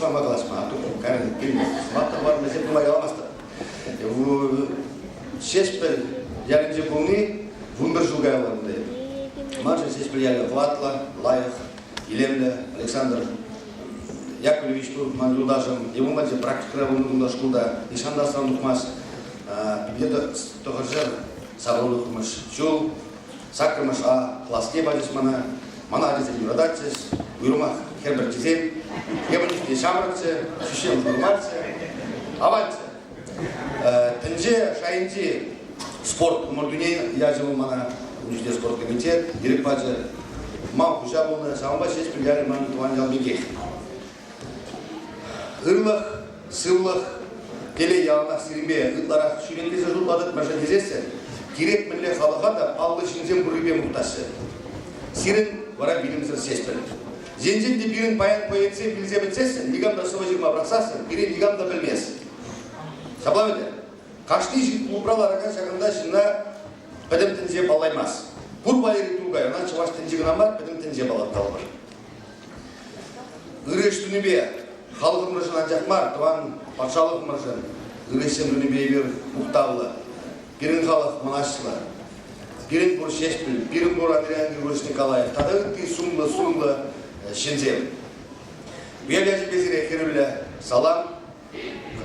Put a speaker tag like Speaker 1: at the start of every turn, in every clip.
Speaker 1: Ушкан магаласма, а тут карен килмес. Мата бар мезеп думай аламастыр. Шешпел ялинже полны, вумбер жугайларында. Маржа шешпел яли Ватла, Лаев, Елемля, Александр Яковлевич Туркман Юдашем, его мать практика вундунда школда, Ишанда Сандухмас, где-то тогожер Саврулухмаш Чул, Сакрамаш А класске базисмана, Манадизе Юрадатис, Уйрумах Хербертизен, Еванифте Шамракце, Шишем Журмарце, Аванце. Тенже Шайнти спорт Мордуней, я живу мана Нижний спорткомитет, директоры Мам Хужабовна, Самба шесть миллиардов ман Туанjal Беге. Ырлах, сыллах, теле ялнах сирбе, ытларах шүренде жулладык мажадизесе, керек милле халахада алды шинзем бурыбе мухтасы. Сирен вара билимсер сеспел. Зенженде бирин паян поетсе билзе бетсесен, нигамда соважирма браксасын, бирин нигамда билмес. Саблаведе, кашты жит убраларга шагында шына педем тенже балаймас. Пурбайри тугай, она чаваш тенже гнамар, педем тенже балатталбар. Ырыш түнебе, халық мұрышын анжақмар, туан патшалық мұрышын, ырышын түнебе бер мұқтавлы, бірін халық мұнашылы, бірін бұр шешпіл, бірін бұр Андрей Григорьевич Николаев, тадығытты сумлы шынзем. Бүйәлі безіре херілі салам,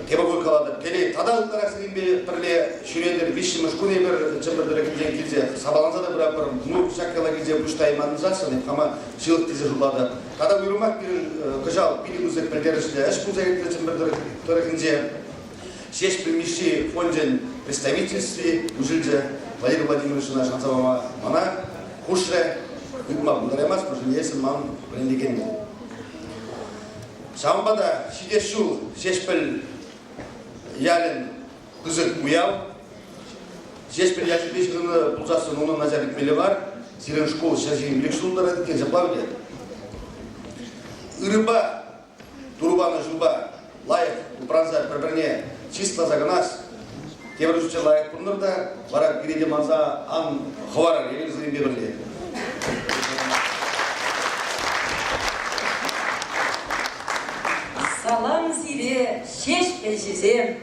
Speaker 1: Тебагой калады. Келе тадағыттар ақсырынбе бірле шүрендер вишіміш күне бір чымбірдірі келден келзе, сабаланса да бір ну шаққала келзе бұштай манызасын, қама шылық тезе жылады. Тада үйрімақ бір күжал билігізік білдерішті, әш күнза кетті чымбірдірі келзе, шеш білмеші фонжен представительстве үжілді Владимир Владимирович наш ансабама мана құшыры үйтма бұндар емес, бұжын есін ман біліндеген. Шамбада шидешу шешпіл ялин қызық мұяу. Шешпіл яшы бешігіні бұлсасын оның назарлық мелі бар. Сирен школ шашығын білік шылдар әдікен жаплау дед. Үріба, турбаны жылба, лайық ұпранса бір-біріне числа загынас. Тебір жүші лайық бұндырда, барак кереде манза ан хварар, евел зырын бебірле.
Speaker 2: Салам зире, шешпел жезем,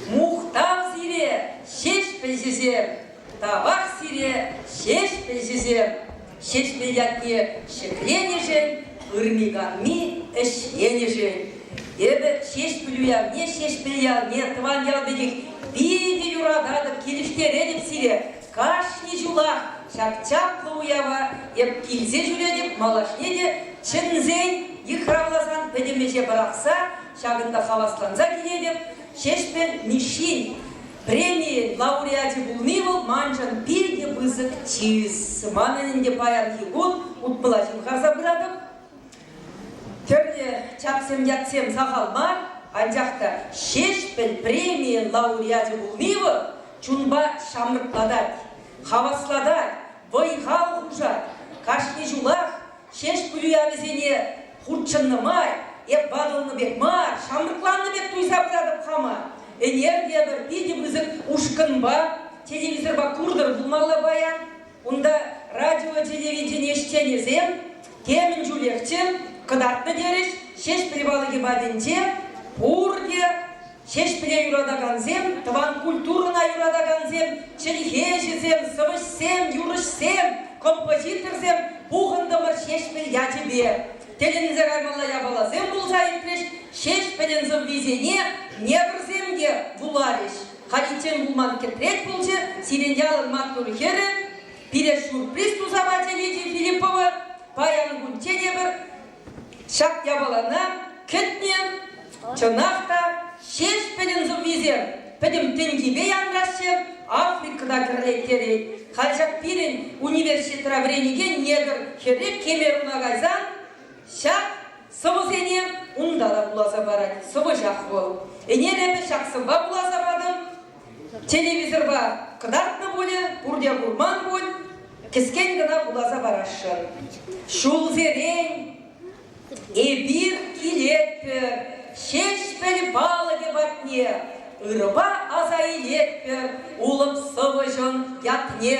Speaker 2: мұқтав зире, шешпел жезем, табақ зире, шешпел жезем, шешпел ятне шекрене жен, ұрмиғанми әшене жен. Ебі шешпел уявне, шешпел явне, тыван ялбедік, биде юрададып, келіштер едіп сире, кашни жулақ, шақчаплы уява, еп келзе жүредіп, малашнеде, чынзен, Ихравласан педемеше барақса, шағында хавасланза келедіп, шешпен мишин премии лауреати бұлны бұл манжан пирде бұзық чиз. Манынінде паян хигун ұтпылашын қарса бұрадым. Төрне чапсем ятсем сағалмар, анжақта шешпен премии лауреати бұлны бұл чунба шамыртладар, хавасладар, вайхал хужар, кашни жулақ, шешпілу явезене Хурчыннымай, еп бағылны бек мар, шамдықланны бек туйса бұрадып қама. Энергия бір биде бұзық ұшқын ба, телевизор ба күрдір бұлмалы баян. Онда радио телевидение ештенезем, темін жүлектен, қыдатны дереш, шеш прибалығы бадынте, пұрде, шеш піле юрадағанзем, тыван культурына юрадағанзем, челихежезем, сывышсем, юрышсем, композиторзем, бұғындымыр шеш піл ятебе. Телениze каймалла ябалазем болса етреш, шеш пелензім визене, не бірземде бұлареш. Хадитен бұлман кетрек болчы, сирендялын мактуры хері, пире сюрприз тузабате Лидия Филиппова, паян гунтене бір, шак ябалана, кетнем, чынақта, шеш пелензім визем, педем тенгибе янрашем, Африкада кірлектері. Халжак пирен университетра врениге негір херек кемеруна гайзан, шак сывызене ундала буласа барады, сывы жақ бол. Энеребе шак сымба буласа бадым, телевизорба кыдартны болы, бұрде бұрман бол, кескен гына буласа барашын. Шул зерен, эбир килетпір, шешпел балығы батне, ұрба азайлетпір, улып сывы жын ятне,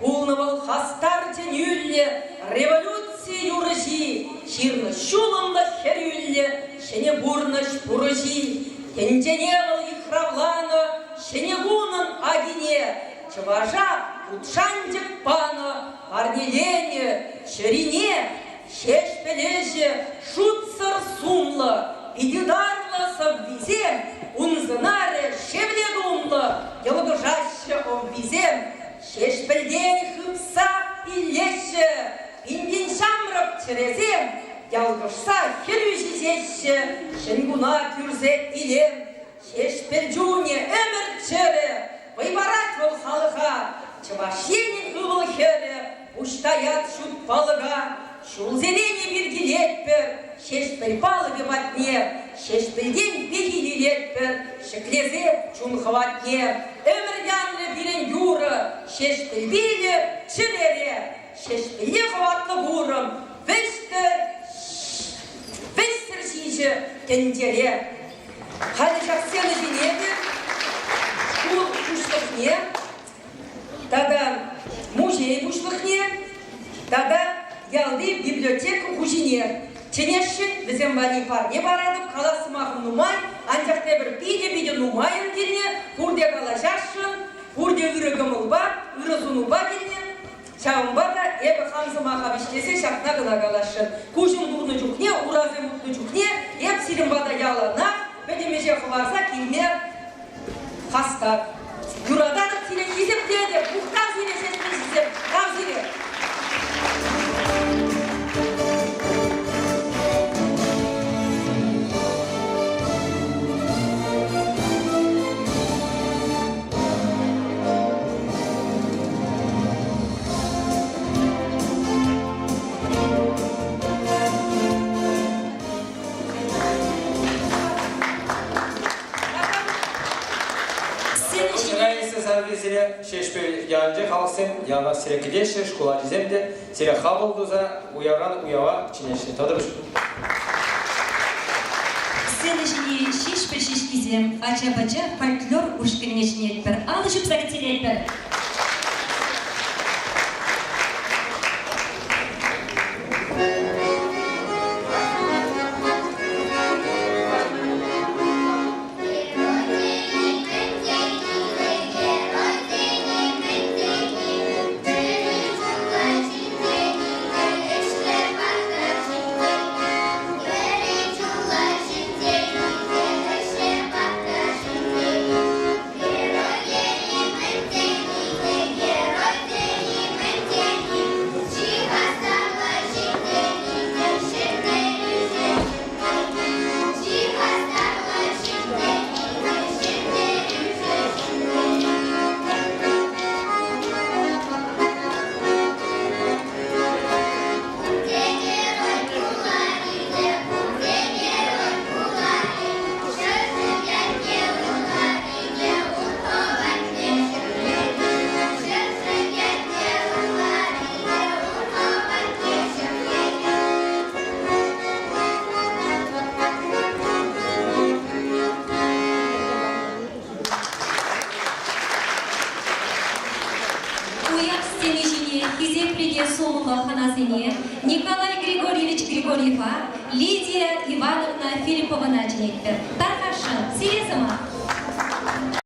Speaker 2: улны бол хастар тен үлле, революция Турции юрыжи, ширны шулымлы херюлле, шене бурныш пурыжи, тенженевал ихравлано, шене гунын агине, чыважа утшанчык пано, парнелене, ширине, шешпележе, шутсыр сумлы, идидарлы сабвизем, унзынаре шевле думлы, елгыжаще обвизем, шешпелден хыпса иллеше, пиндин шамрып черезем, ялгышса херюжизеше, шенгуна кюрзе илем, шешпелджуне өмір чере, выбарать вол халыха, чывашенин ывыл хере, уштаят шут балыга, шулзелене биргилетпер, шешпел балыгы ватне, шешпелден бегилилетпер, шеклезе чун хватне, өмір янлы билен юры, шешпел биле чилере, шешпеле хватлы бурым, вестер жиже тендере. Халі жақсені жинеді, шул күшліхне, тада музей күшліхне, тада ялды библиотека хужине. Ченешін бізен бәлі парне барадып, қаласымағын нумай, анжақта бір биде нумайын дене, бұрде қалашашын, бұрде үрігім ұлба, үрізін ұлба дене, Чаумба да эбі хамзымаға біштесе шақна ғына қалашын. Күшін бұғны жүхне, уразы мұтны жүхне, еп силімбада ялана, бәдемеже қыларса келме қастар. Юраданы силен есеп деді, бұқтан силен сеспен сізеп, қав силен.
Speaker 3: Шешпе янже халсен яна сирекидеше школа диземде сире хабылдуза уявран уява чинешне тодырыш.
Speaker 4: Сенежини шешпе шешкизем ача-бача фольклор ушкенешнетпер. Алышып сагатилетпер. Николай Григорьевич Григорьева, Лидия Ивановна Филиппова начинектер. Тархашын, сиресама.